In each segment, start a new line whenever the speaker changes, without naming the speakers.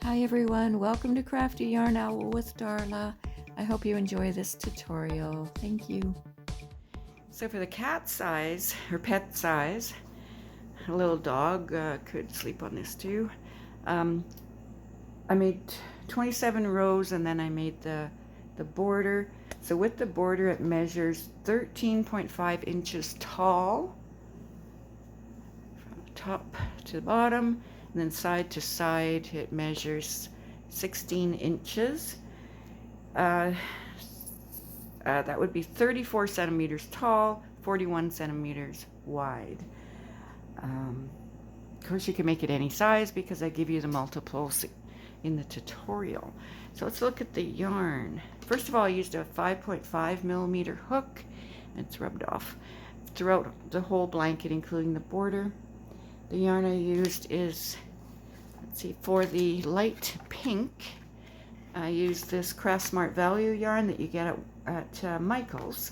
Hi everyone, welcome to Crafty Yarn Owl with Darla. I hope you enjoy this tutorial. Thank you. So for the cat size, or pet size, a little dog could sleep on this too. I made 27 rows and then I made the border. So with the border it measures 13.5 inches tall from the top to the bottom, and then side to side it measures 16 inches. That would be 34 centimeters tall, 41 centimeters wide. Of course you can make it any size because I give you the multiples in the tutorial. So let's look at the yarn. First of all, I used a 5.5 millimeter hook. It's rubbed off throughout the whole blanket, including the border. The yarn I used is, let's see, for the light pink, I used this Craft Smart Value yarn that you get at Michael's.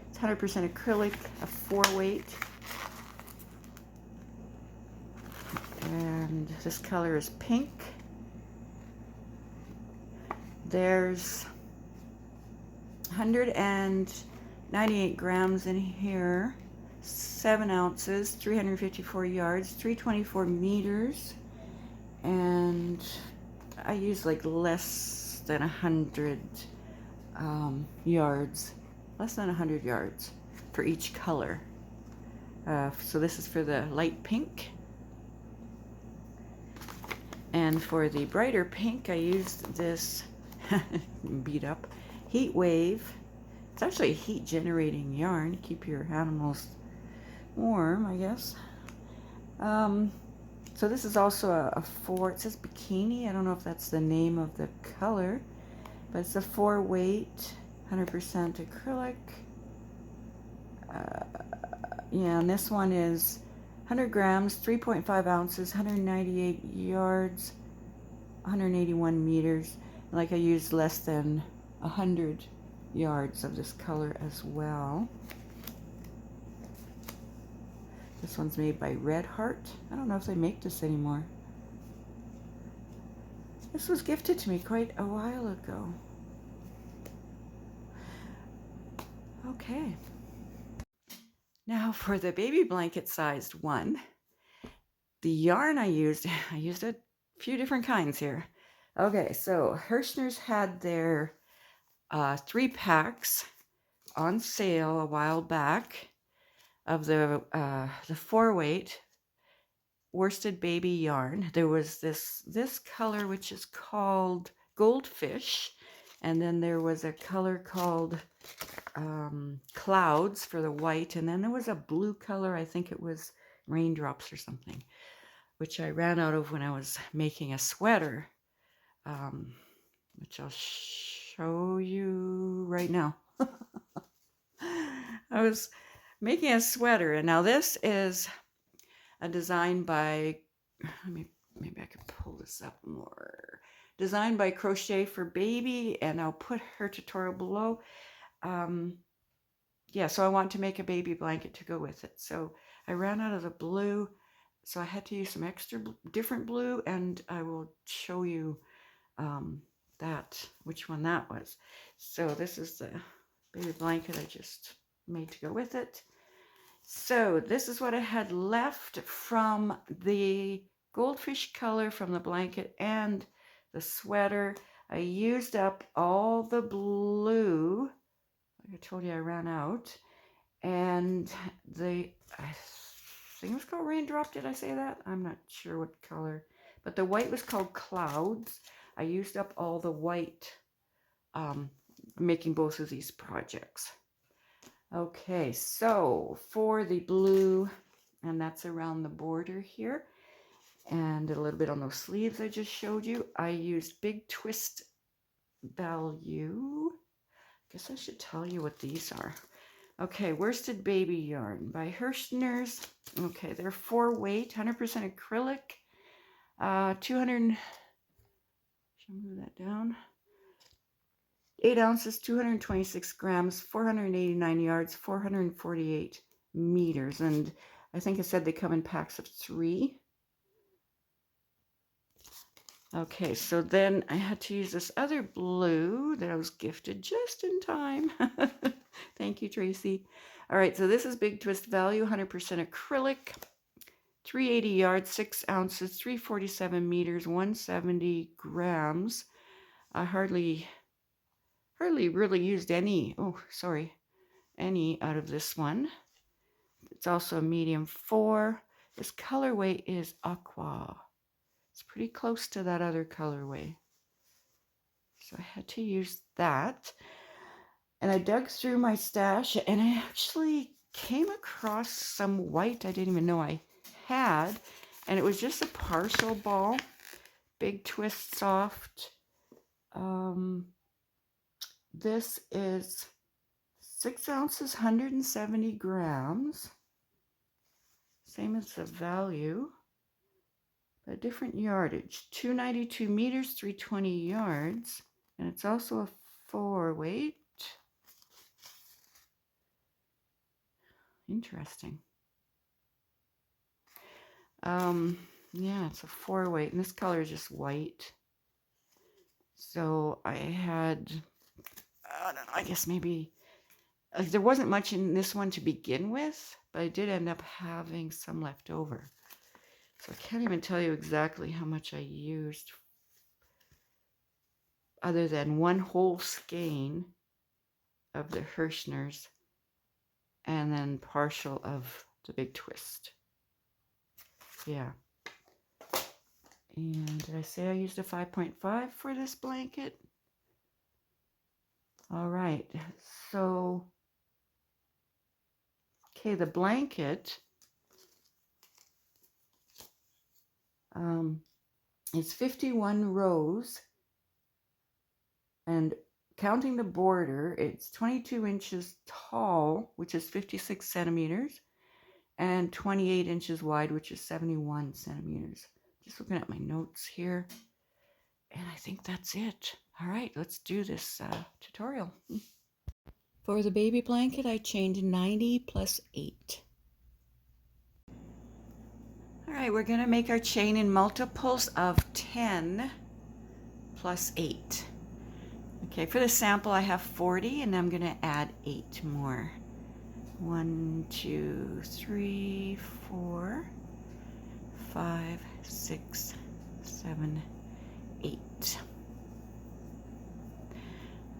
It's 100% acrylic, a 4-weight. And this color is pink. There's 198 grams in here, 7 ounces, 354 yards, 324 meters, and I use like less than 100 yards, less than 100 yards for each color. So this is for the light pink. And for the brighter pink, I used this beat up Heat Wave. It's actually a heat generating yarn to keep your animals warm, I guess. So this is also a 4, it says bikini. I don't know if that's the name of the color, but it's a 4-weight, 100% acrylic. Yeah, and this one is 100 grams, 3.5 ounces, 198 yards, 181 meters. Like I used less than 100 yards of this color as well. This one's made by Red Heart. I don't know if they make this anymore. This was gifted to me quite a while ago. Okay. Now for the baby blanket sized one, the yarn I used a few different kinds here. Okay, so Hirschner's had their 3 packs on sale a while back of the 4-weight worsted baby yarn. There was this color which is called Goldfish, and then there was a color called Clouds for the white, and then there was a blue color, I think it was Raindrops or something, which I ran out of when I was making a sweater, which I'll show you right now. I was making a sweater, and now this is a design by, maybe I could pull this up more, designed by Crochet for Baby, and I'll put her tutorial below. Yeah, so I want to make a baby blanket to go with it. So I ran out of the blue, so I had to use some extra different blue, and I will show you which one that was. So this is the baby blanket I just made to go with it. So this is what I had left from the goldfish color from the blanket and the sweater. I used up all the blue. Like I told you, I ran out. And I think it was called Raindrop. Did I say that? I'm not sure what color. But the white was called Clouds. I used up all the white making both of these projects. Okay, so for the blue, and that's around the border here, and a little bit on those sleeves I just showed you, I used Big Twist Value. I guess I should tell you what these are. Okay, Worsted Baby Yarn by Hirschner's. Okay, they're 4-weight, 100% acrylic, 200, should I move that down? 8 ounces, 226 grams, 489 yards, 448 meters. And I think I said they come in packs of 3. Okay, so then I had to use this other blue that I was gifted just in time. Thank you, Tracy. All right, so this is Big Twist Value, 100% acrylic, 380 yards, 6 ounces, 347 meters, 170 grams. I hardly really used any, any out of this one. It's also a medium 4. This colorway is aqua. It's pretty close to that other colorway. So I had to use that. And I dug through my stash and I actually came across some white I didn't even know I had. And it was just a partial ball, Big Twist Soft. This is 6 ounces, 170 grams. Same as the value, but different yardage. 292 meters, 320 yards. And it's also a 4 weight. Interesting. Yeah, it's a 4 weight, and this color is just white. So I had, I don't know, I guess maybe, there wasn't much in this one to begin with, but I did end up having some left over. So I can't even tell you exactly how much I used, other than one whole skein of the Hirschners and then partial of the Big Twist. Yeah. And did I say I used a 5.5 for this blanket? All right. So, okay, the blanket is 51 rows. And counting the border, it's 22 inches tall, which is 56 centimeters, and 28 inches wide, which is 71 centimeters. Just looking at my notes here, and I think that's it. All right, let's do this tutorial. For the baby blanket, I chained 90 plus 8. All right, we're going to make our chain in multiples of 10 plus 8. Okay, for the sample, I have 40, and I'm going to add 8 more. 1, 2, 3, 4, 5, 6, 7, 8.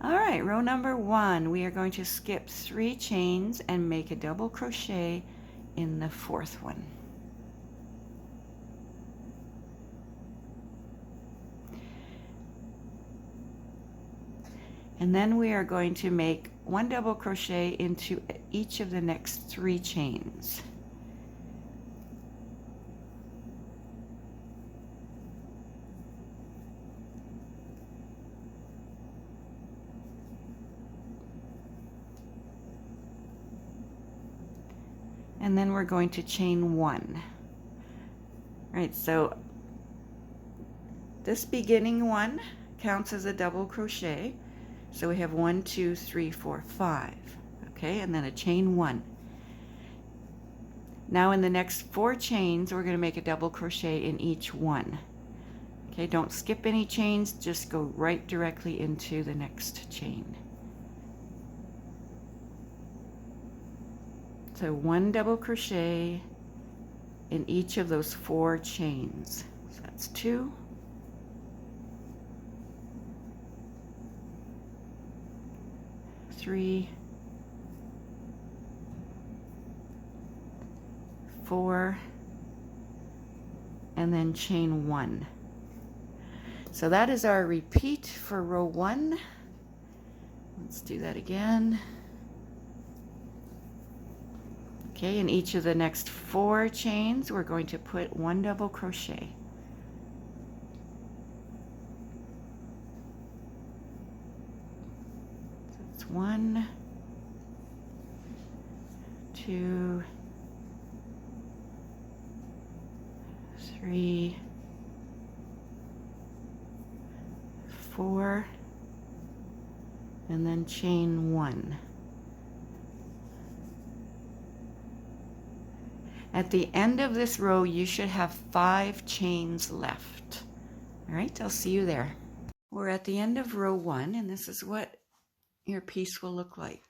All right, row number 1, we are going to skip 3 chains and make a double crochet in the 4th one. And then we are going to make 1 double crochet into each of the next 3 chains. And then we're going to chain 1. All right, so this beginning one counts as a double crochet. So we have 1, 2, 3, 4, 5. Okay, and then a chain 1. Now in the next 4 chains, we're going to make a double crochet in each one. Okay, don't skip any chains, just go right directly into the next chain. So 1 double crochet in each of those 4 chains. So that's 2. 3, 4, and then chain 1. So that is our repeat for row 1. Let's do that again. Okay, in each of the next 4 chains, we're going to put 1 double crochet. So it's 1, 2, 3, 4, and then chain 1. At the end of this row, you should have 5 chains left. All right, I'll see you there. We're at the end of row 1, and this is what your piece will look like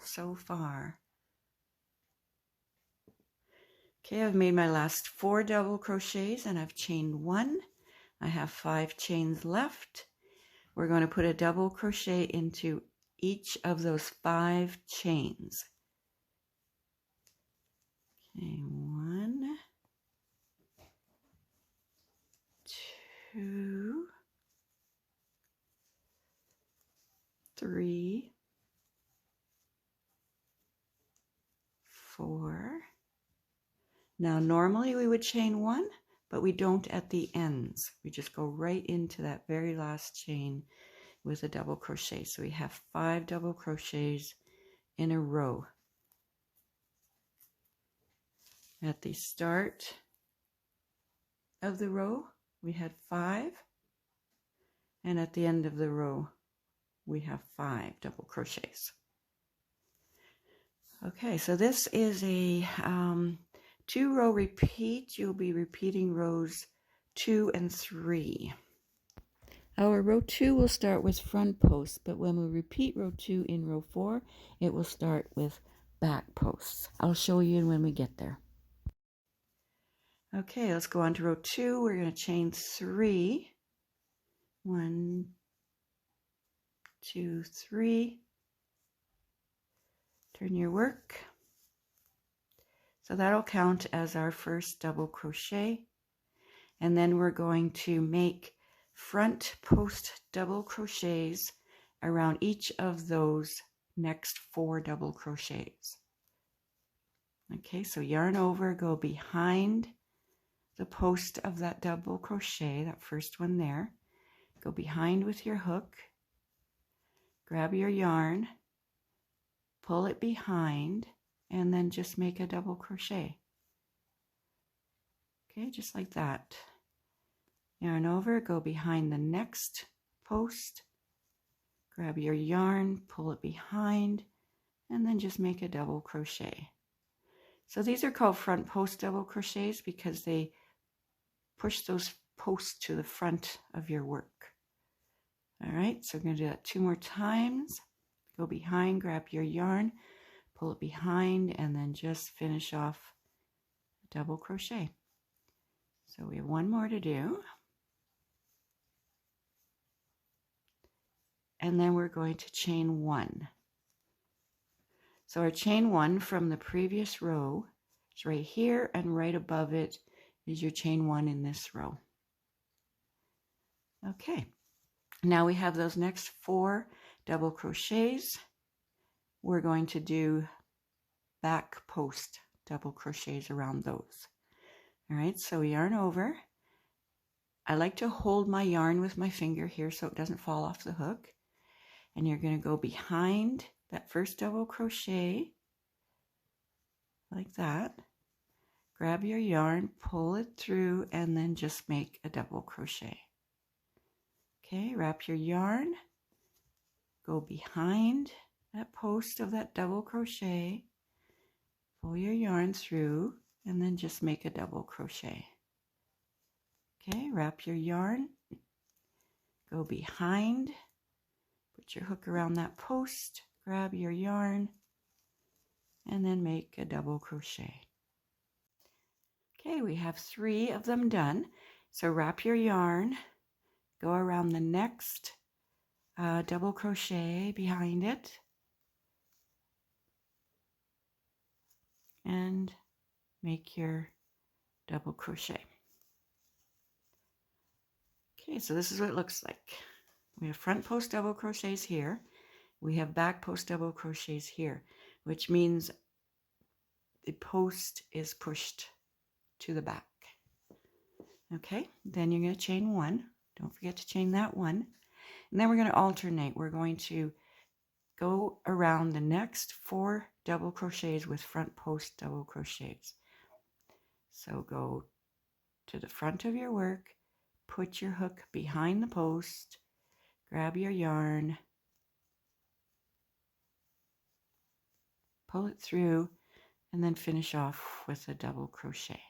so far. Okay, I've made my last 4 double crochets and I've chained 1. I have 5 chains left. We're going to put a double crochet into each of those 5 chains. Okay, 1, 2, 3, 4. Now normally we would chain 1, but we don't at the ends. We just go right into that very last chain with a double crochet. So we have 5 double crochets in a row. At the start of the row, we had 5, and at the end of the row, we have 5 double crochets. Okay, so this is a 2-row repeat. You'll be repeating rows 2 and 3. Our row 2 will start with front posts, but when we repeat row 2 in row 4, it will start with back posts. I'll show you when we get there. Okay, let's go on to row 2. We're going to chain 3. 1, 2, 3. Turn your work. So that'll count as our first double crochet. And then we're going to make front post double crochets around each of those next 4 double crochets. Okay, so yarn over, go behind the post of that double crochet, that first one there. Go behind with your hook, grab your yarn, pull it behind, and then just make a double crochet. Okay, just like that. Yarn over, go behind the next post, grab your yarn, pull it behind, and then just make a double crochet. So these are called front post double crochets because they push those posts to the front of your work. All right, so we're going to do that 2 more times. Go behind, grab your yarn, pull it behind, and then just finish off a double crochet. So we have 1 more to do. And then we're going to chain 1. So our chain 1 from the previous row is right here, and right above it is your chain 1 in this row. Okay, now we have those next 4 double crochets. We're going to do back post double crochets around those. All right, so yarn over. I like to hold my yarn with my finger here so it doesn't fall off the hook. And you're going to go behind that first double crochet like that. Grab your yarn, pull it through, and then just make a double crochet. Okay, wrap your yarn, go behind that post of that double crochet, pull your yarn through, and then just make a double crochet. Okay, wrap your yarn, go behind, put your hook around that post, grab your yarn, and then make a double crochet. Okay, we have 3 of them done. So wrap your yarn, go around the next double crochet behind it, and make your double crochet. Okay, so this is what it looks like. We have front post double crochets here. We have back post double crochets here, which means the post is pushed to the back. Okay, then you're going to chain 1. Don't forget to chain that 1. And then we're going to alternate. We're going to go around the next 4 double crochets with front post double crochets. So go to the front of your work, put your hook behind the post, grab your yarn, pull it through, and then finish off with a double crochet.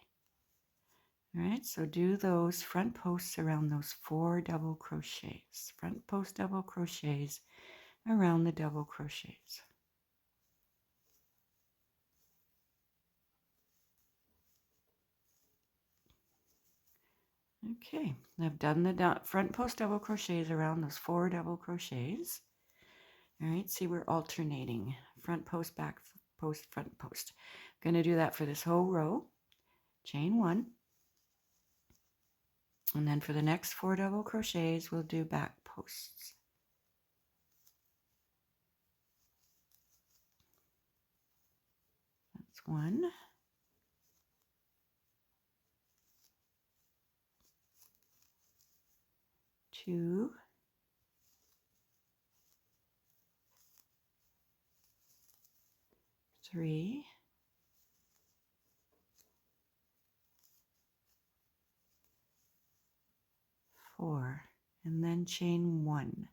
All right, so do those front posts around those 4 double crochets. Front post double crochets around the double crochets. Okay, I've done the front post double crochets around those 4 double crochets. All right, see, we're alternating front post, back post, front post. I'm going to do that for this whole row. Chain 1. And then for the next 4 double crochets, we'll do back posts. That's 1. 2. 3. 4. And then chain 1.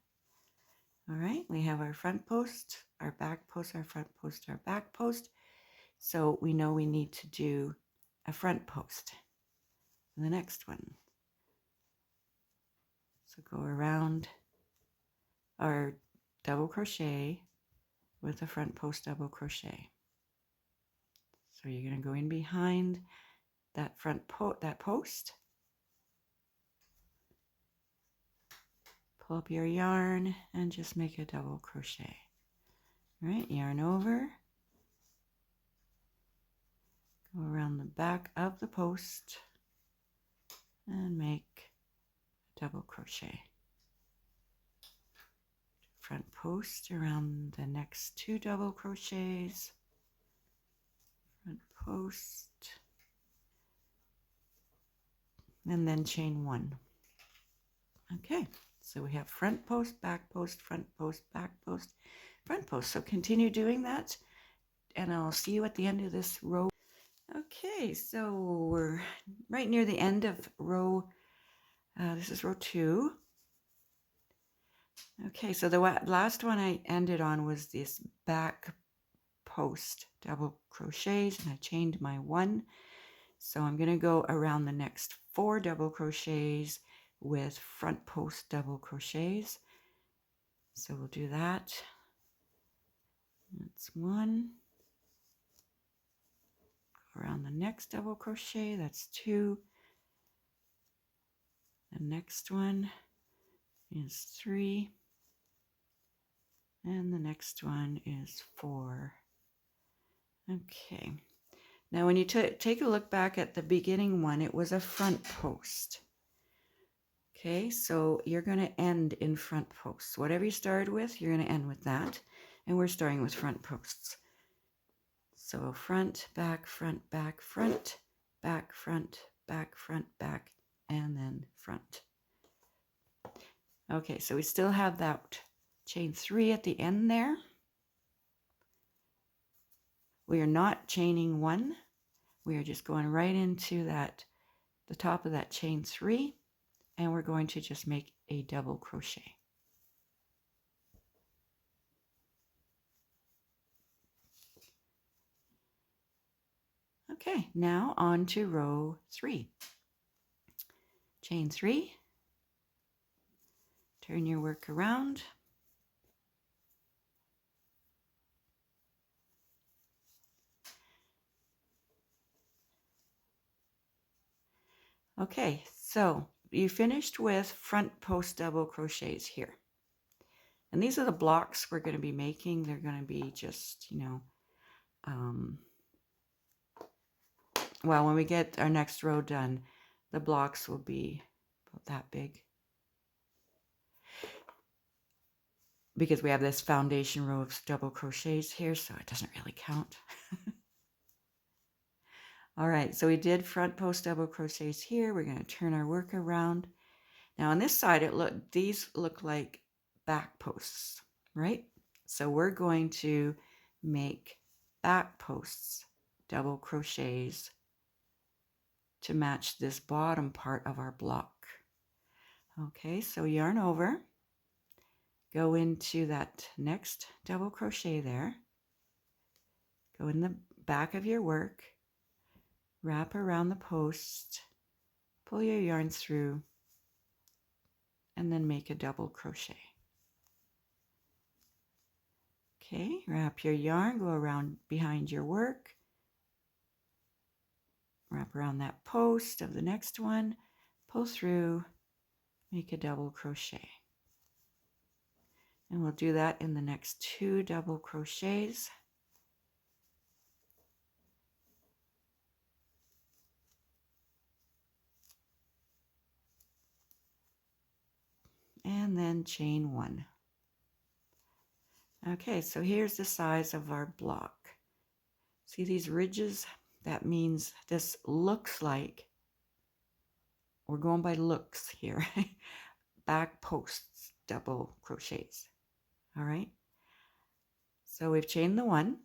All right, we have our front post, our back post, our front post, our back post. So we know we need to do a front post in the next one. So go around our double crochet with a front post double crochet. So you're going to go in behind that post. Pull up your yarn and just make a double crochet. All right, yarn over. Go around the back of the post and make a double crochet. Front post around the next 2 double crochets. Front post. And then chain 1. Okay, so we have front post, back post, front post, back post, front post. So continue doing that, and I'll see you at the end of this row. Okay, so we're right near the end of row, this is row 2. Okay, so the last one I ended on was this back post double crochets, and I chained my 1. So I'm going to go around the next 4 double crochets with front post double crochets. So we'll do that. That's 1. Go around the next double crochet, that's 2. The next one is 3. And the next one is 4. Okay. Now when you take a look back at the beginning one, it was a front post. Okay, so you're going to end in front posts. Whatever you started with, you're going to end with that. And we're starting with front posts. So front, back, front, back, front, back, front, back, front, back, and then front. Okay, so we still have that chain 3 at the end there. We are not chaining 1. We are just going right into the top of that chain 3, and we're going to just make a double crochet. Okay, now on to row 3. Chain 3, turn your work around. Okay, so you finished with front post double crochets here. And these are the blocks we're going to be making. They're going to be just, well, when we get our next row done, the blocks will be about that big. Because we have this foundation row of double crochets here, so it doesn't really count. All right, so we did front post double crochets here. We're going to turn our work around. Now on this side, these look like back posts, right? So we're going to make back posts double crochets to match this bottom part of our block. Okay, so yarn over, go into that next double crochet there, go in the back of your work, wrap around the post, pull your yarn through, and then make a double crochet. Okay, wrap your yarn, go around behind your work, wrap around that post of the next one, pull through, make a double crochet. And we'll do that in the next 2 double crochets. And then chain 1. Okay, so here's the size of our block. See these ridges? That means this looks like, we're going by looks here, back posts, double crochets. All right, so we've chained the 1,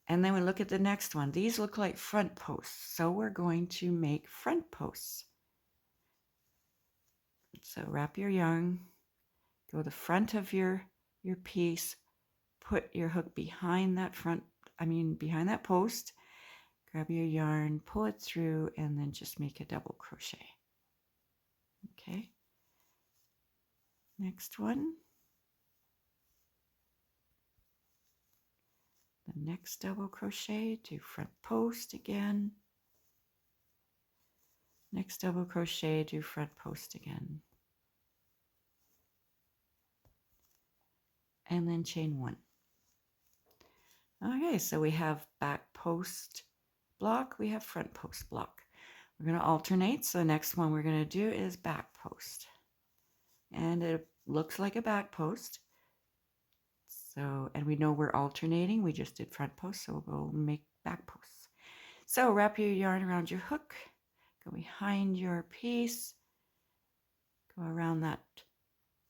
and then we look at the next one. These look like front posts, so we're going to make front posts. So wrap your yarn, go the front of your piece, put your hook behind that behind that post, grab your yarn, pull it through, and then just make a double crochet. Okay, next one, the next double crochet, do front post again, next double crochet, do front post again, and then chain 1. Okay, so we have back post block, we have front post block. We're going to alternate, so the next one we're going to do is back post. And it looks like a back post. So, and we know we're alternating, we just did front post, so we'll go make back posts. So wrap your yarn around your hook, go behind your piece, go around that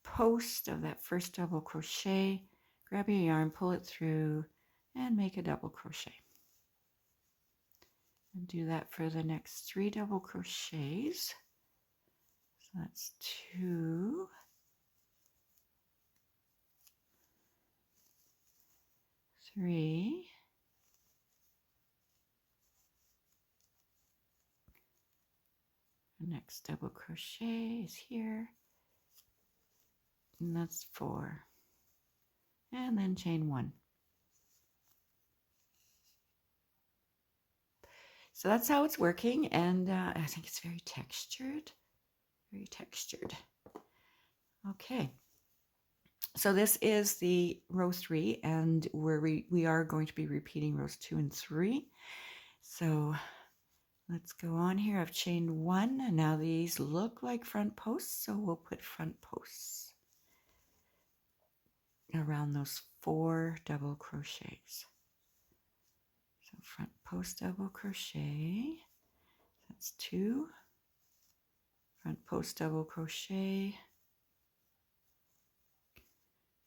post of that first double crochet, grab your yarn, pull it through, and make a double crochet. And do that for the next 3 double crochets. So that's 2, 3, the next double crochet is here, and that's 4, and then chain 1. So that's how it's working, and I think it's very textured, very textured. Okay, so this is the row 3, and we are going to be repeating rows 2 and 3. So let's go on here. I've chained 1, and now these look like front posts, so we'll put front posts around those 4 double crochets. So front post double crochet, that's 2, front post double crochet,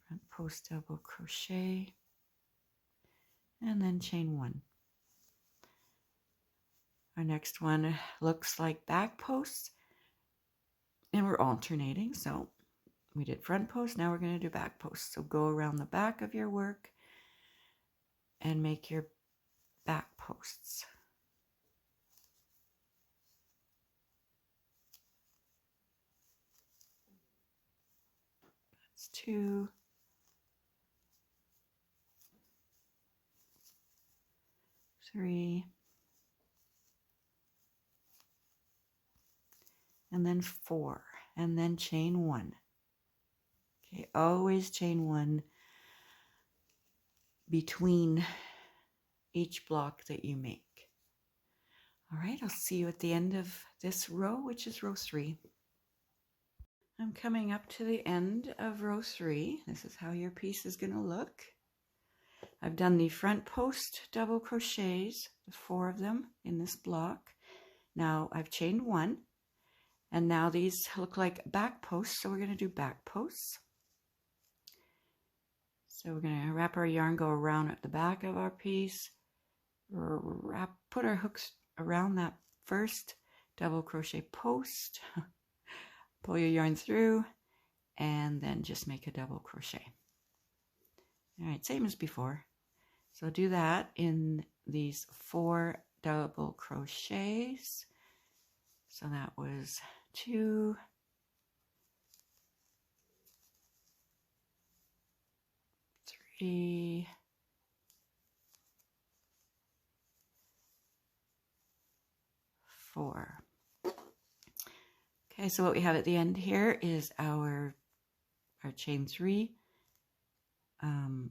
front post double crochet, and then chain 1. Our next one looks like back posts, and we're alternating. So we did front post, now we're going to do back posts. So go around the back of your work and make your back posts. That's 2, 3, and then 4, and then chain 1. Okay, always chain 1 between each block that you make. All right, I'll see you at the end of this row, which is row 3. I'm coming up to the end of row 3. This is how your piece is going to look. I've done the front post double crochets, the 4 of them in this block. Now I've chained 1, and now these look like back posts, so we're going to do back posts. So we're going to wrap our yarn, go around at the back of our piece, put our hooks around that first double crochet post, pull your yarn through, and then just make a double crochet. All right, same as before. So do that in these 4 double crochets. So that was 2, 3, 4. Okay, so what we have at the end here is our chain 3.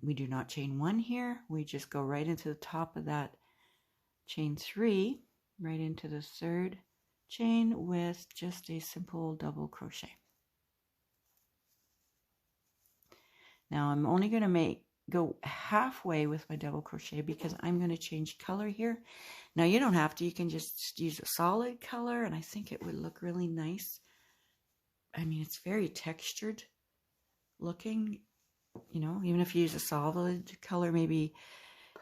We do not chain 1 here. We just go right into the top of that chain 3, right into the 3rd chain with just a simple double crochet. Now I'm only going to go halfway with my double crochet because I'm going to change color here. Now you don't have to, you can just use a solid color and I think it would look really nice. I mean, it's very textured looking, you know, even if you use a solid color, maybe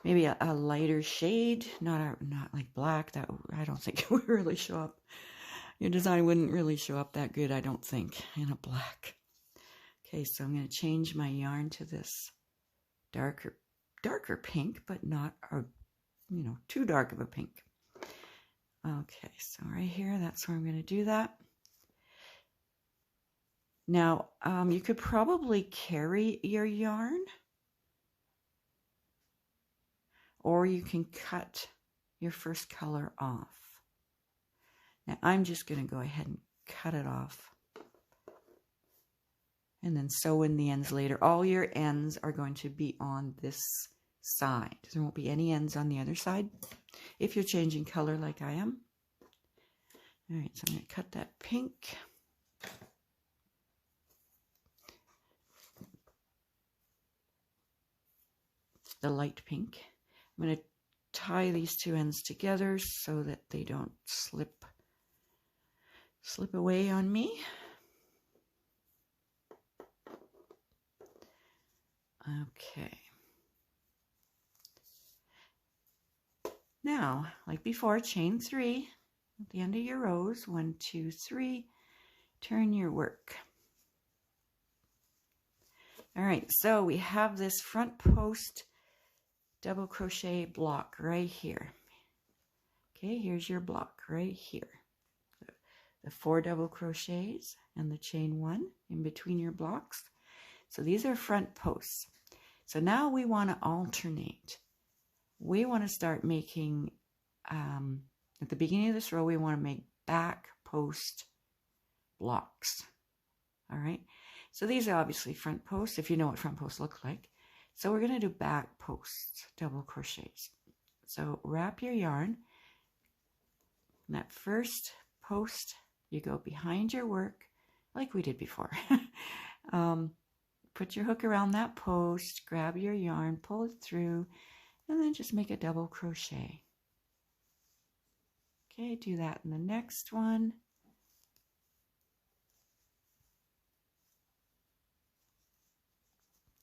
a lighter shade, not like black. That I don't think it would really show up. Your design wouldn't really show up that good, I don't think, in a black. Okay, so I'm going to change my yarn to this darker pink, but not too dark of a pink. Okay, so right here, that's where I'm going to do that. Now, you could probably carry your yarn, or you can cut your first color off. Now, I'm just going to go ahead and cut it off and then sew in the ends later. All your ends are going to be on this side. There won't be any ends on the other side if you're changing color like I am. All right, so I'm going to cut that pink. The light pink. I'm going to tie these two ends together so that they don't slip away on me. Okay. Now, like before, chain 3 at the end of your rows. 1, 2, 3. Turn your work. All right, so we have this front post double crochet block right here. Okay, here's your block right here. The 4 double crochets and the chain 1 in between your blocks. So these are front posts. So now we want to alternate. We want to start making, at the beginning of this row, we want to make back post blocks. All right. So these are obviously front posts, if you know what front posts look like. So we're going to do back posts, double crochets. So wrap your yarn. And that first post, you go behind your work like we did before. Put your hook around that post, grab your yarn, pull it through, and then just make a double crochet. Okay, do that in the next one.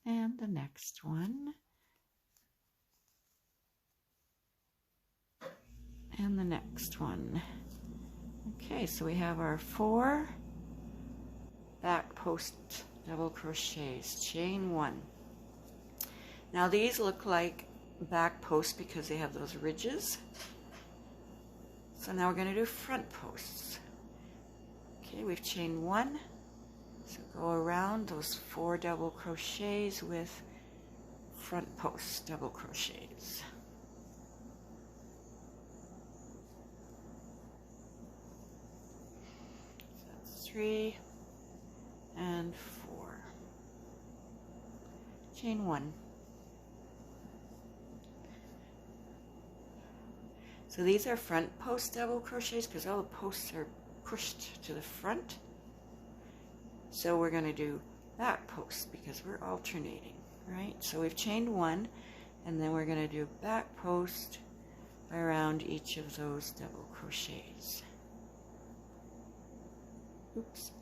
And the next one. And the next one. Okay, so we have our 4 back post double crochets, chain 1. Now these look like back posts because they have those ridges. So now we're going to do front posts. Okay, we've chained 1. So go around those 4 double crochets with front posts double crochets. So that's 3 and 4. Chain 1. So these are front post double crochets because all the posts are pushed to the front. So we're going to do back posts because we're alternating, right? So we've chained 1 and then we're going to do back post around each of those double crochets. Oops.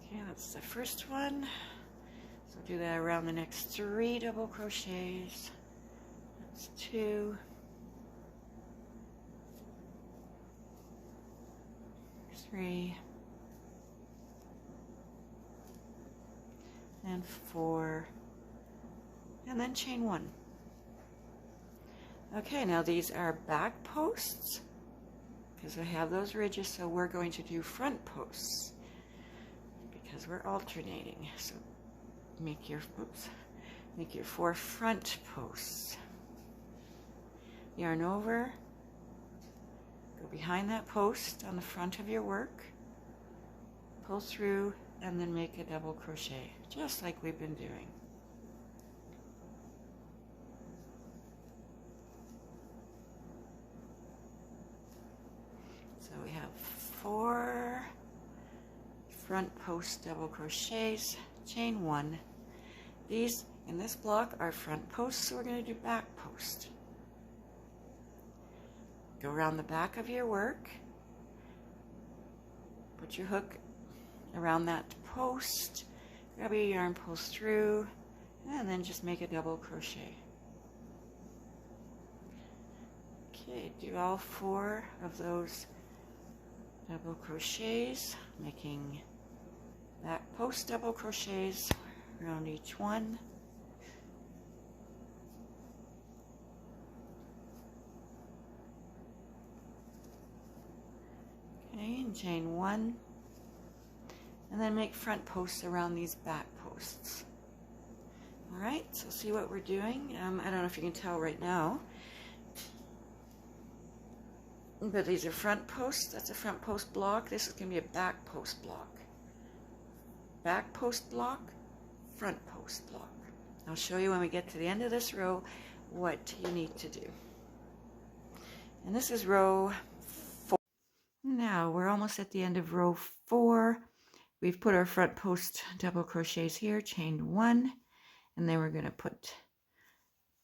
Okay, that's the first one. So do that around the next 3 double crochets. That's 2. 3. and 4, and then chain 1. Okay, now these are back posts because I have those ridges, so we're going to do front posts because we're alternating. So make your 4 front posts. Yarn over, go behind that post on the front of your work, pull through, and then make a double crochet, just like we've been doing. So we have 4 front post double crochets, chain 1. These in this block are front posts, so we're going to do back post. Go around the back of your work, put your hook around that post, grab your yarn, pull through, and then just make a double crochet. Okay, do all 4 of those double crochets, making back post double crochets around each one. Okay, and chain 1, and then make front posts around these back posts. All right, so see what we're doing. I don't know if you can tell right now, but these are front posts. That's a front post block. This is going to be a back post block. Back post block, front post block. I'll show you when we get to the end of this row what you need to do. And this is row 4. Now we're almost at the end of row 4. We've put our front post double crochets here, chained 1, and then we're going to put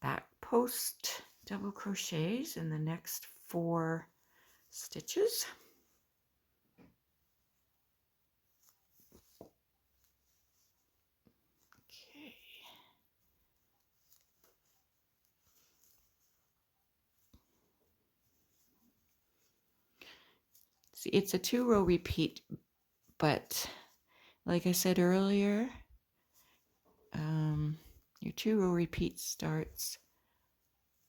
back post double crochets in the next 4 stitches. Okay. See, it's a 2-row repeat, but like I said earlier, your 2-row repeat starts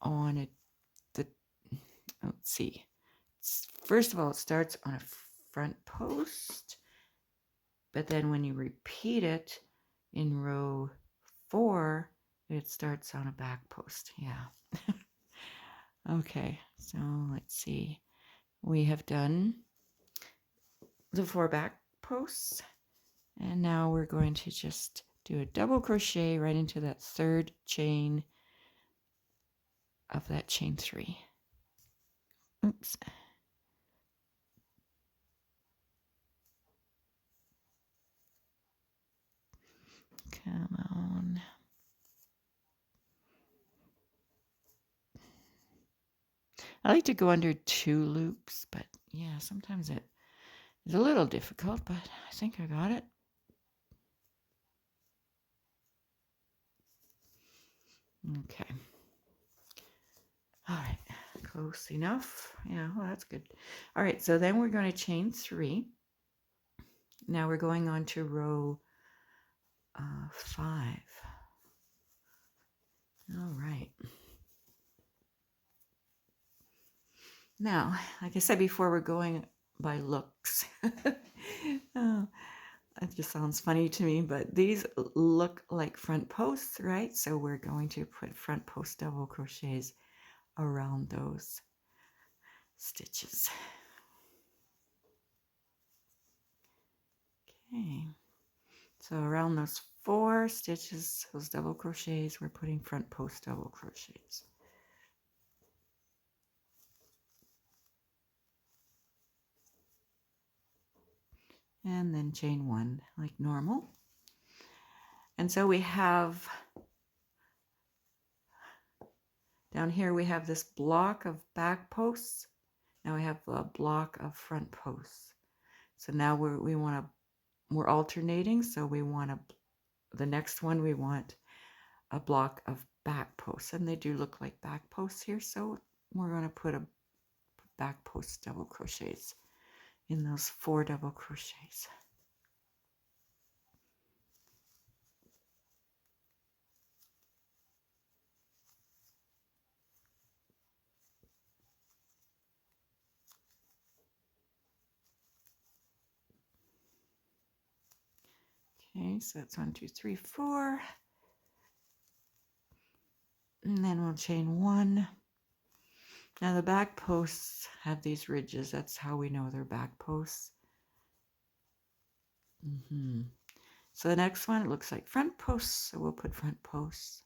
on let's see. First of all, it starts on a front post, but then when you repeat it in row 4, it starts on a back post. Yeah. Okay, so let's see. We have done the 4 back posts, and now we're going to just do a double crochet right into that 3rd chain of that chain 3. Oops. Come on. I like to go under 2 loops, but yeah, sometimes it is a little difficult, but I think I got it. Okay. All right, close enough. Yeah, well, that's good. All right, so then we're going to chain 3. Now we're going on to row 5. All right. Now, like I said before, we're going by looks. Oh, it just sounds funny to me, but these look like front posts, right? So we're going to put front post double crochets around those stitches. Okay, so around those 4 stitches, those double crochets, we're putting front post double crochets. And then chain 1 like normal. And so we have, down here we have this block of back posts. Now we have a block of front posts. So now we're alternating. So we want the next one we want a block of back posts, and they do look like back posts here. So we're going to put a back post double crochets in those 4 double crochets. Okay, so that's 1, 2, 3, 4. And then we'll chain 1. Now the back posts have these ridges. That's how we know they're back posts. So the next one, it looks like front posts, so we'll put front posts.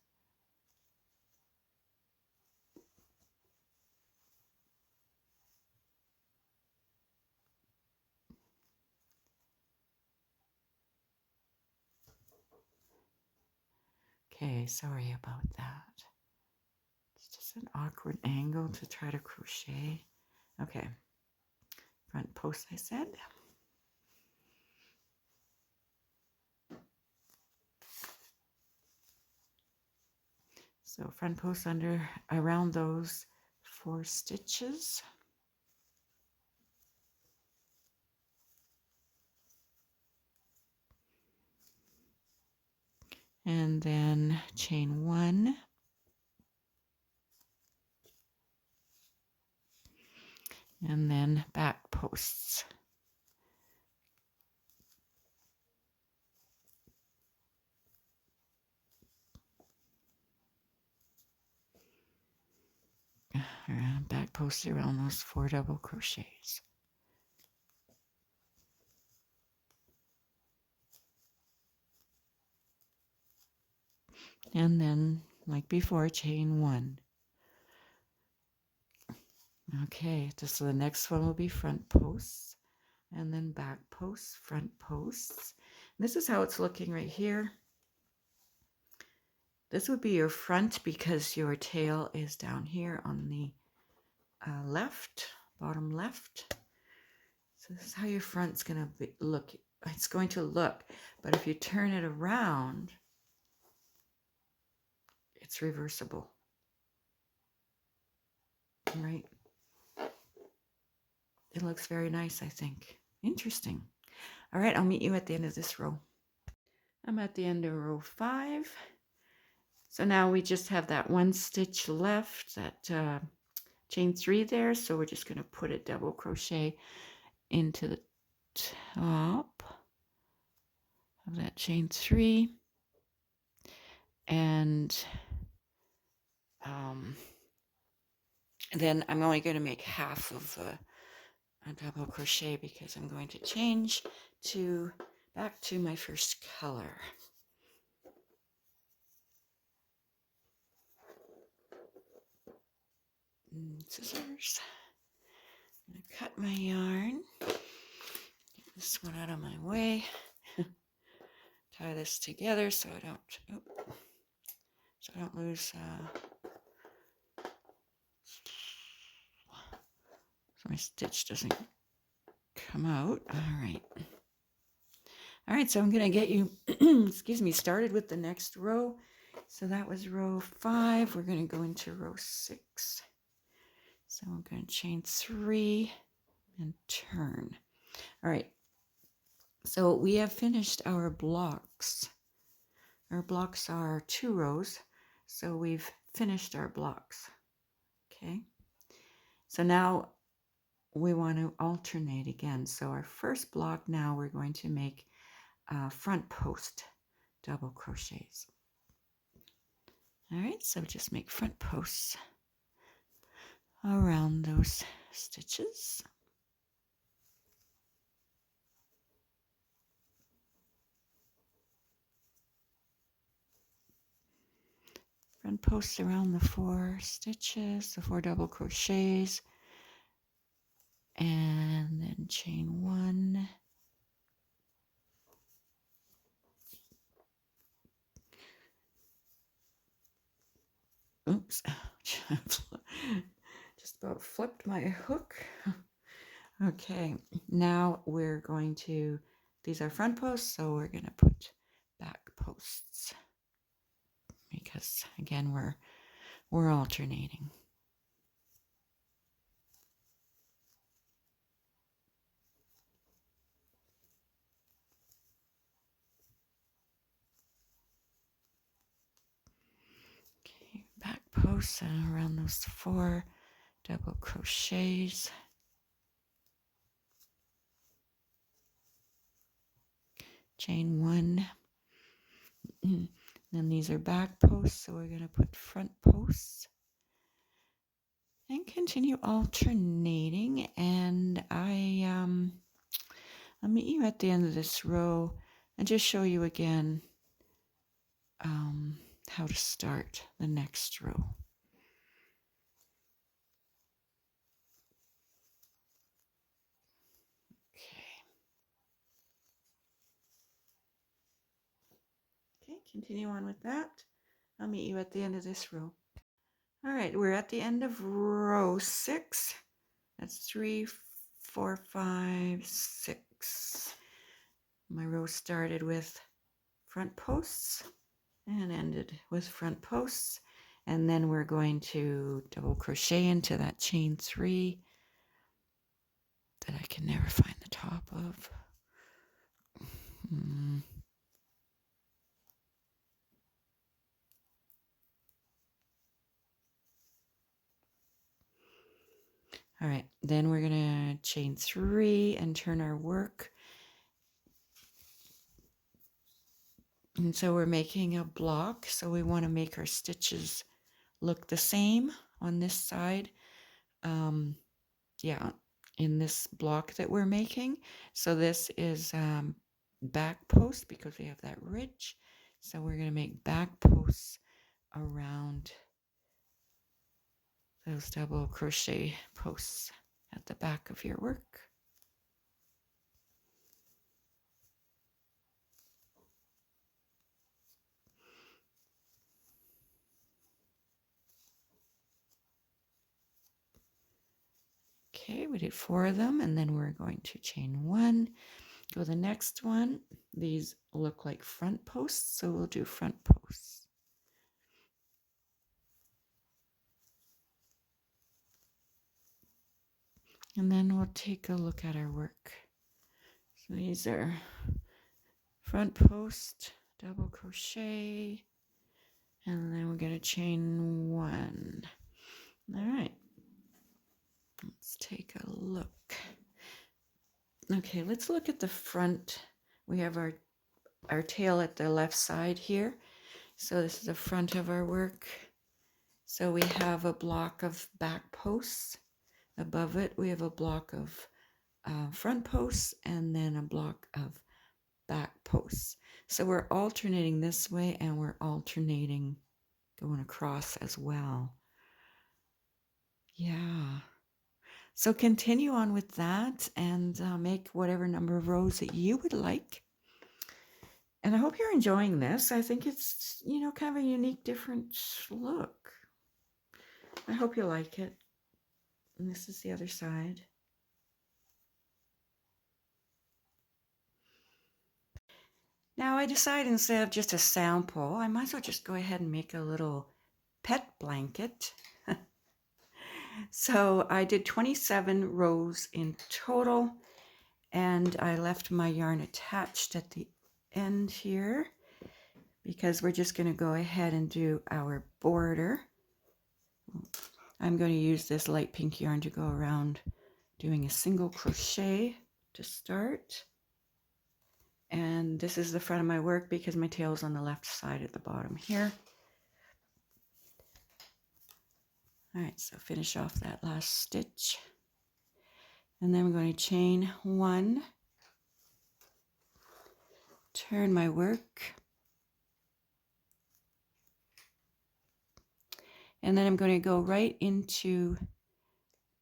Okay, sorry about that. It's just an awkward angle to try to crochet. Okay, front post I said. So front post under around those 4 stitches. And then chain 1. And then back posts. Back posts around those 4 double crochets. And then, like before, chain 1. Okay, so the next one will be front posts, and then back posts, front posts. And this is how it's looking right here. This would be your front because your tail is down here on the left, bottom left. So this is how your front's going to look. It's going to look, but if you turn it around, it's reversible. Right? It looks very nice, I think. Interesting. All right, I'll meet you at the end of this row. I'm at the end of row 5. So now we just have that 1 stitch left, that chain 3 there. So we're just going to put a double crochet into the top of that chain 3. And then I'm only going to make half of a double crochet because I'm going to change back to my first color. Scissors. I'm going to cut my yarn. Get this one out of my way. Tie this together so I don't lose. So my stitch doesn't come out. All right, so I'm going to get you, excuse me, started with the next row. So that was row 5. We're going to go into row 6. So I'm going to chain 3 and turn. All right, so we have finished our blocks. Our blocks are 2 rows, so we've finished our blocks. Okay, so now we want to alternate again. So our first block now we're going to make front post double crochets. All right, so just make front posts around those stitches. Front posts around the 4 stitches, the 4 double crochets, and then chain 1. Oops, just about flipped my hook. Okay, now we're going to, these are front posts, so we're going to put back posts because again we're alternating. Okay, back posts and around those 4 double crochets. Chain 1. Then these are back posts, so we're going to put front posts and continue alternating. And I'll meet you at the end of this row and just show you again how to start the next row. Okay, continue on with that. I'll meet you at the end of this row. All right, we're at the end of row 6. That's 3, 4, 5, 6. My row started with front posts and ended with front posts. And then we're going to double crochet into that chain 3 that I can never find the top of. All right, then we're going to chain 3 and turn our work. And so we're making a block, so we want to make our stitches look the same on this side. Yeah, in this block that we're making. So this is back post because we have that ridge. So we're going to make back posts around those double crochet posts at the back of your work. Okay, we did 4 of them, and then we're going to chain 1, go the next one. These look like front posts, so we'll do front posts. And then we'll take a look at our work. So these are front post, double crochet, and then we're going to chain 1. All right, let's take a look. Okay, let's look at the front. We have our tail at the left side here. So this is the front of our work. So we have a block of back posts. Above it, we have a block of front posts and then a block of back posts. So we're alternating this way and we're alternating going across as well. Yeah. So continue on with that and make whatever number of rows that you would like. And I hope you're enjoying this. I think it's, kind of a unique, different look. I hope you like it. And this is the other side. Now I decided instead of just a sample, I might as well just go ahead and make a little pet blanket. So I did 27 rows in total, and I left my yarn attached at the end here because we're just going to go ahead and do our border. I'm going to use this light pink yarn to go around doing a single crochet to start. And this is the front of my work because my tail is on the left side at the bottom here. All right, so finish off that last stitch. And then we're going to chain 1, turn my work, and then I'm going to go right into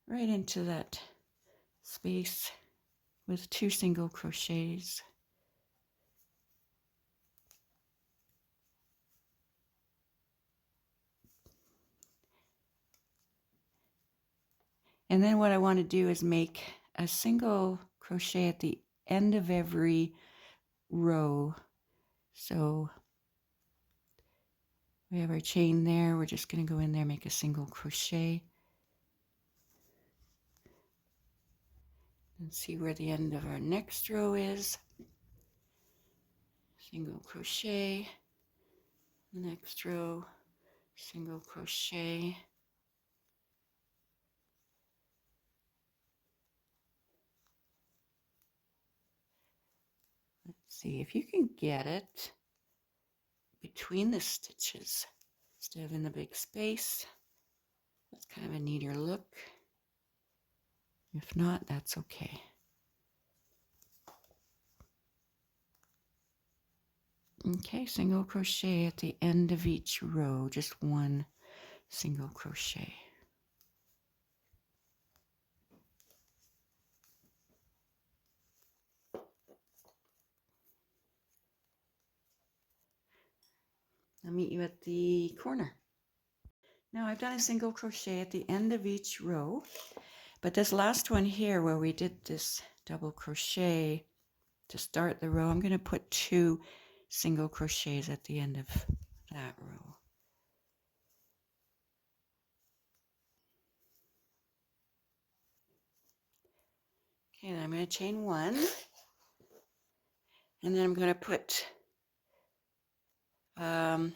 that space with 2 single crochets. And then what I want to do is make a single crochet at the end of every row. So we have our chain there. We're just going to go in there, make a single crochet. And see where the end of our next row is. Single crochet. Next row, single crochet. Let's see if you can get it. between the stitches instead of in the big space. That's kind of a neater look. If not, that's okay. Okay, single crochet at the end of each row, just one single crochet. I'll meet you at the corner. Now I've done a single crochet at the end of each row, but this last one here where we did this double crochet to start the row, I'm going to put 2 single crochets at the end of that row. Okay, then I'm going to chain 1, and then I'm going to put, let's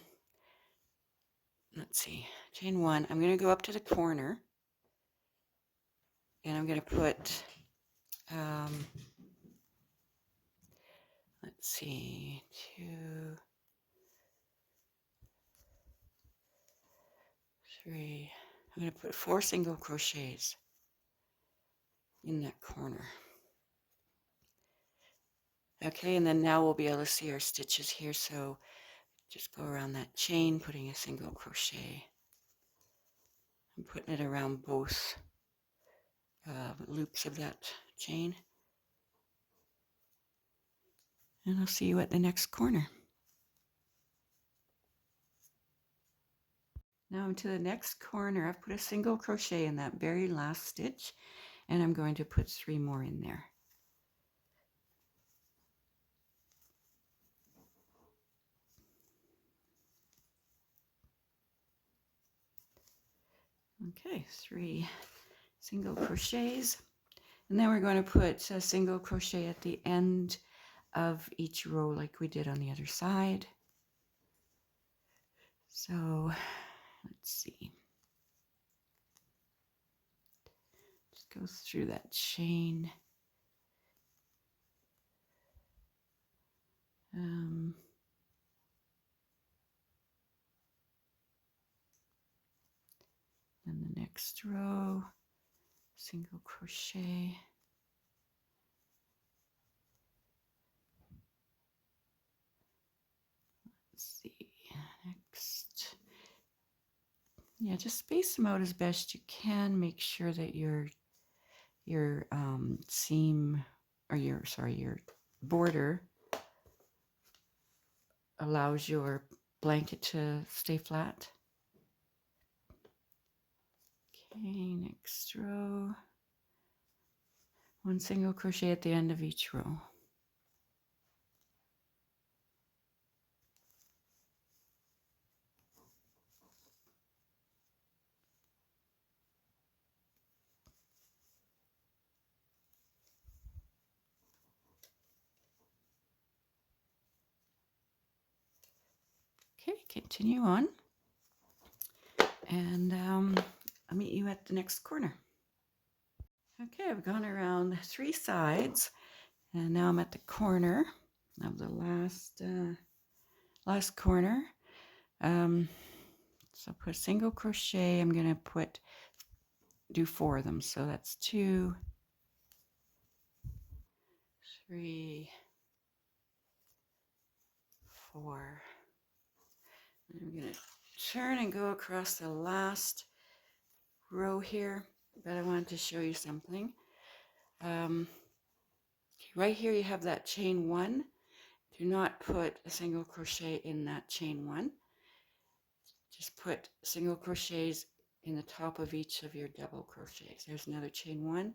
see, chain 1. I'm going to go up to the corner, and I'm going to put, let's see, 2, 3. I'm going to put 4 single crochets in that corner. Okay, and then now we'll be able to see our stitches here, so just go around that chain, putting a single crochet. I'm putting it around both loops of that chain. And I'll see you at the next corner. Now into the next corner, I've put a single crochet in that very last stitch, and I'm going to put 3 more in there. Okay, 3 single crochets, and then we're going to put a single crochet at the end of each row like we did on the other side. So let's see, just go through that chain. Then the next row, single crochet. Let's see, next. Yeah, just space them out as best you can. Make sure that your seam, or your border allows your blanket to stay flat. Okay, next row. 1 single crochet at the end of each row. Okay, continue on, and I'll meet you at the next corner. Okay, I've gone around 3 sides, and now I'm at the corner of the last corner. So put a single crochet. I'm going to do 4 of them. So that's 2, 3, 4. And I'm going to turn and go across the last row here, but I wanted to show you something. Right here you have that chain 1. Do not put a single crochet in that chain 1. Just put single crochets in the top of each of your double crochets. There's another chain 1.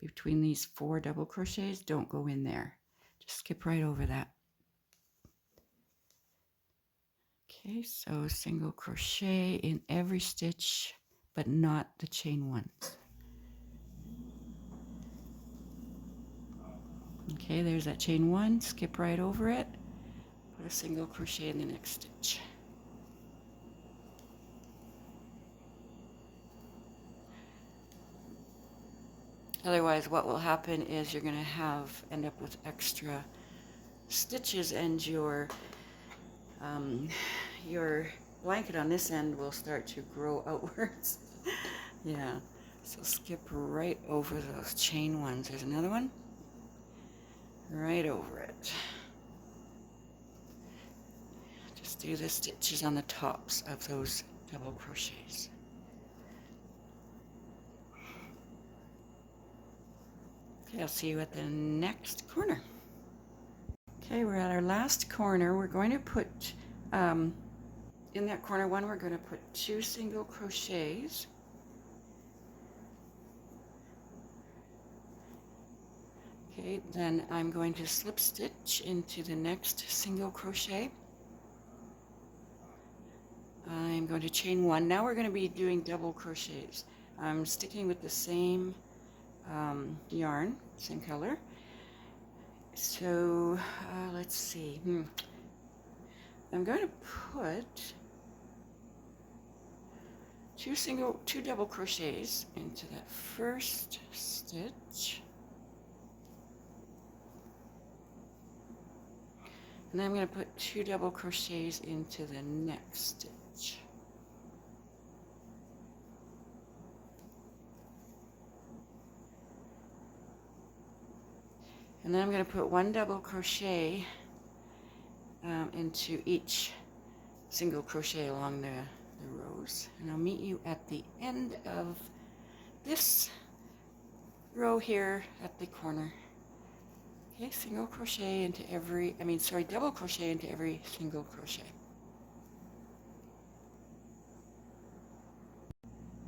Between these 4 double crochets, don't go in there. Just skip right over that. Okay, so single crochet in every stitch, but not the chain 1s. Okay, there's that chain 1, skip right over it, put a single crochet in the next stitch. Otherwise, what will happen is you're going to end up with extra stitches, and your your blanket on this end will start to grow outwards. Yeah, so skip right over those chain ones. There's another one. Right over it. Just do the stitches on the tops of those double crochets. Okay, I'll see you at the next corner. Okay, we're at our last corner. We're going to put, in that corner one, we're going to put 2 single crochets. Okay, then I'm going to slip stitch into the next single crochet. I'm going to chain 1. Now we're going to be doing double crochets. I'm sticking with the same yarn, same color. So let's see. I'm going to put 2 double crochets into that first stitch. And then I'm going to put 2 double crochets into the next stitch. And then I'm going to put 1 double crochet into each single crochet along the rows. And I'll meet you at the end of this row here at the corner. Okay, single crochet into every, double crochet into every single crochet.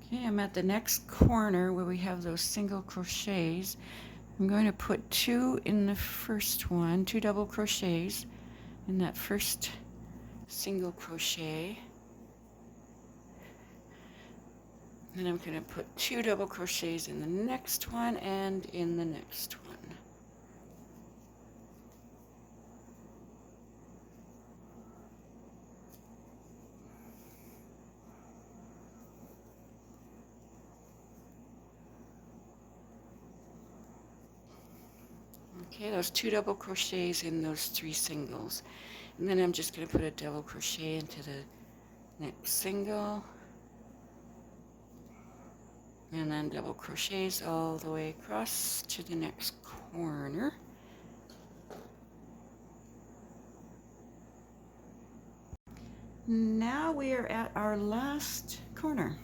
Okay, I'm at the next corner where we have those single crochets. I'm going to put 2 in the first one, 2 double crochets in that first single crochet. Then I'm going to put 2 double crochets in the next one and in the next one. Okay, those 2 double crochets in those 3 singles. And then I'm just going to put a double crochet into the next single. And then double crochets all the way across to the next corner. Now we are at our last corner.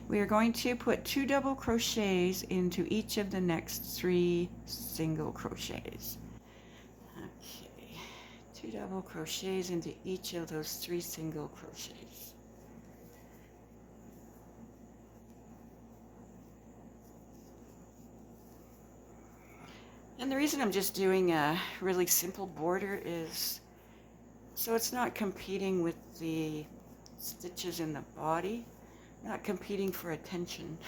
We are going to put 2 double crochets into each of the next 3 single crochets. Okay, 2 double crochets into each of those 3 single crochets. And the reason I'm just doing a really simple border is so it's not competing with the stitches in the body. Not competing for attention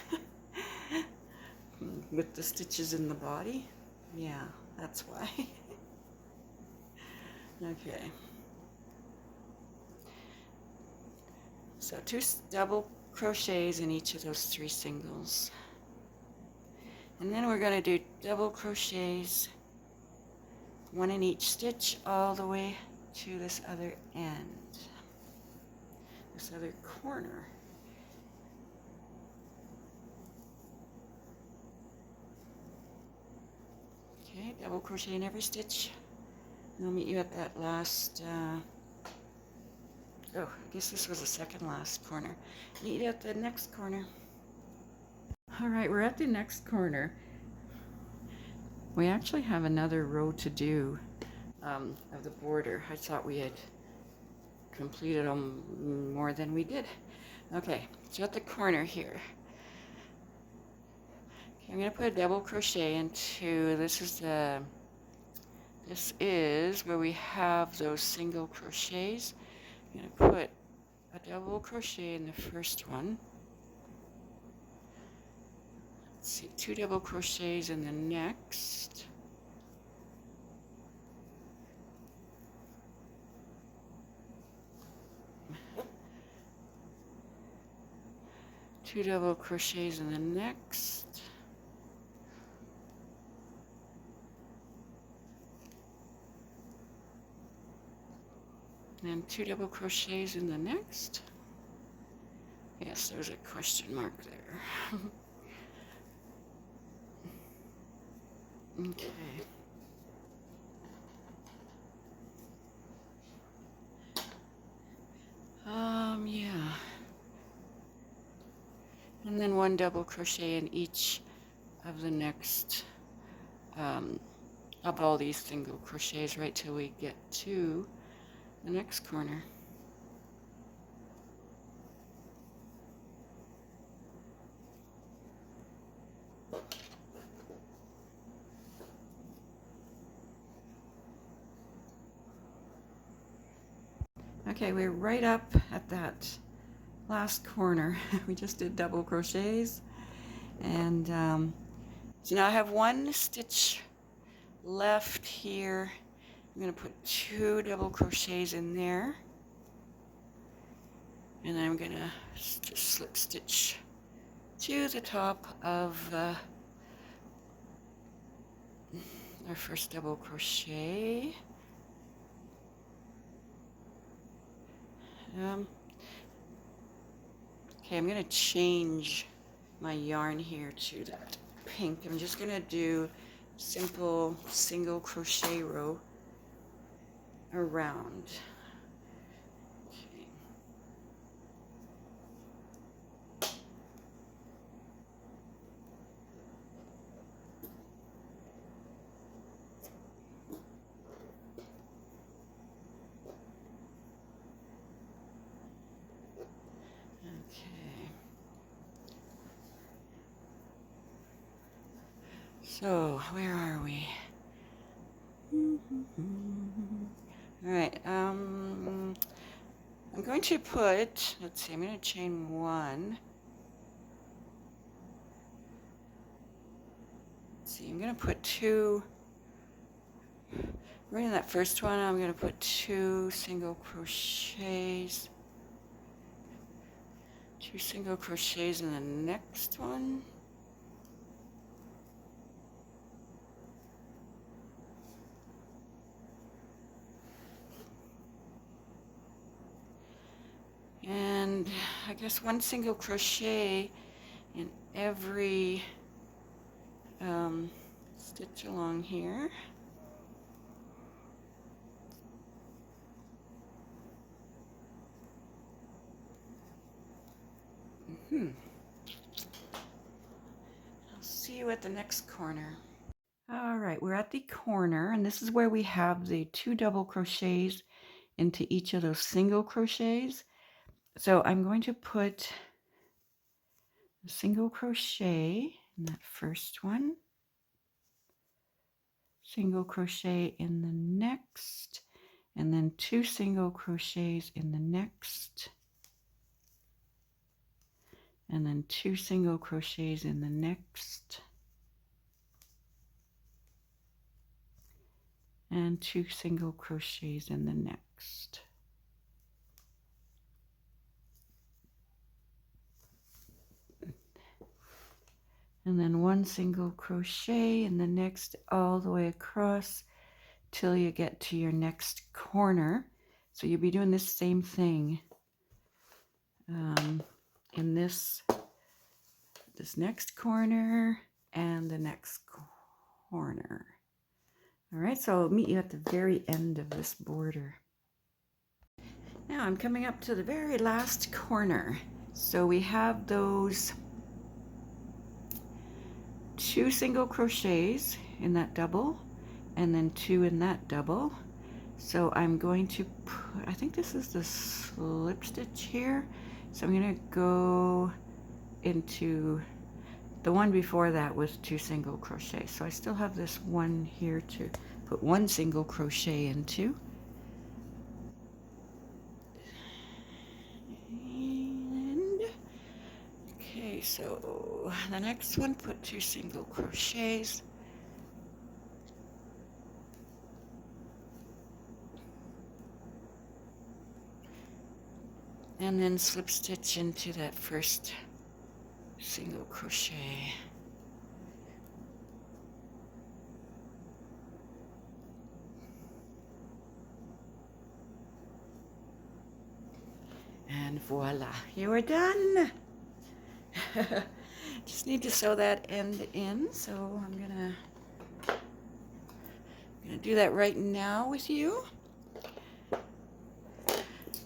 with the stitches in the body. Yeah, that's why. Okay. So 2 double crochets in each of those 3 singles. And then we're going to do double crochets, 1 in each stitch all the way to this other end, this other corner. Okay, double crochet in every stitch. And I'll meet you at that last, I guess this was the second last corner. Meet you at the next corner. All right, we're at the next corner. We actually have another row to do of the border. I thought we had completed more than we did. Okay, so at the corner here. I'm going to put a double crochet into, this is where we have those single crochets. I'm going to put a double crochet in the first one. Let's see, 2 double crochets in the next. Two double crochets in the next. and 2 double crochets in the next. Yes, there's a question mark there. Okay. Yeah. And then 1 double crochet in each of the next, of all these single crochets right till we get to the next corner. Okay, we're right up at that last corner. We just did double crochets, and so now I have 1 stitch left here. I'm going to put 2 double crochets in there, and then I'm going to just slip stitch to the top of our first double crochet. Okay, I'm going to change my yarn here to that pink. I'm just going to do simple single crochet row around. Okay. So, where are we? All right. I'm going to put, let's see, I'm going to chain 1. Let's see, I'm going to put 2. Right in that first one, I'm going to put 2 single crochets. 2 single crochets in the next one. And I guess 1 single crochet in every stitch along here. I'll see you at the next corner. All right, we're at the corner, and this is where we have the 2 double crochets into each of those single crochets. So I'm going to put a single crochet in that first one, single crochet in the next, and then 2 single crochets in the next, and then 2 single crochets in the next, and 2 single crochets in the next. And then 1 single crochet in the next all the way across till you get to your next corner. So you'll be doing this same thing in this next corner and the next corner. All right, so I'll meet you at the very end of this border. Now I'm coming up to the very last corner. So we have those 2 single crochets in that double, and then 2 in that double. So I'm going to put, I think this is the slip stitch here. So I'm going to go into the one before that with 2 single crochets. So I still have this one here to put 1 single crochet into. And okay, so the next one, put 2 single crochets. And then slip stitch into that first single crochet. And voila, you are done. Just need to sew that end in, so I'm gonna do that right now with you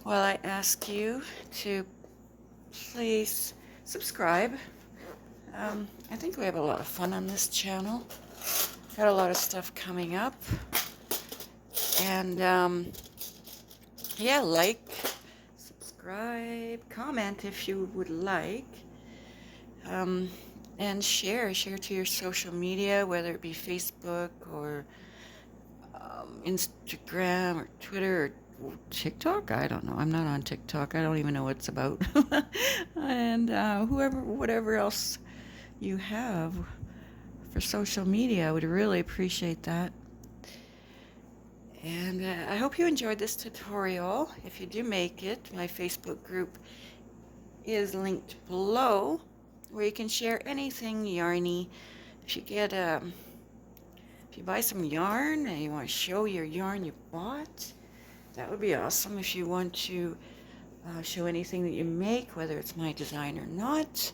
while I ask you to please subscribe. I think we have a lot of fun on this channel. Got a lot of stuff coming up. And yeah, like, subscribe, comment if you would like. And share to your social media, whether it be Facebook or Instagram or Twitter or TikTok. I don't know. I'm not on TikTok. I don't even know what it's about. And whatever else you have for social media, I would really appreciate that. And I hope you enjoyed this tutorial. If you do make it, my Facebook group is linked below, where you can share anything yarny. If you get if you buy some yarn and you want to show your yarn you bought, that would be awesome. If you want to show anything that you make, whether it's my design or not.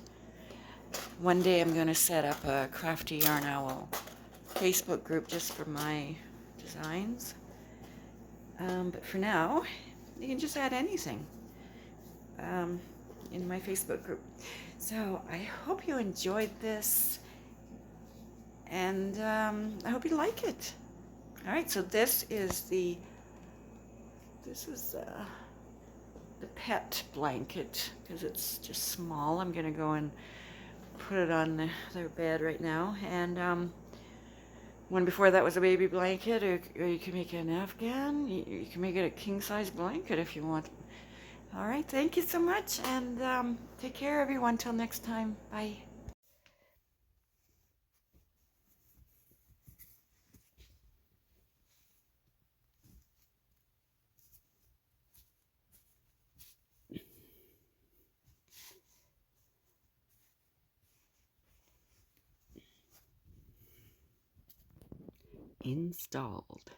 One day I'm going to set up a crafty.yarn.owl Facebook group just for my designs. But for now, you can just add anything in my Facebook group. So I hope you enjoyed this, and I hope you like it. All right, so this is the pet blanket, because it's just small. I'm gonna go and put it on their bed right now. And one before that was a baby blanket, or you can make it an Afghan. You can make it a king-size blanket if you want. All right, thank you so much, and take care, everyone. Till next time. Bye. Installed.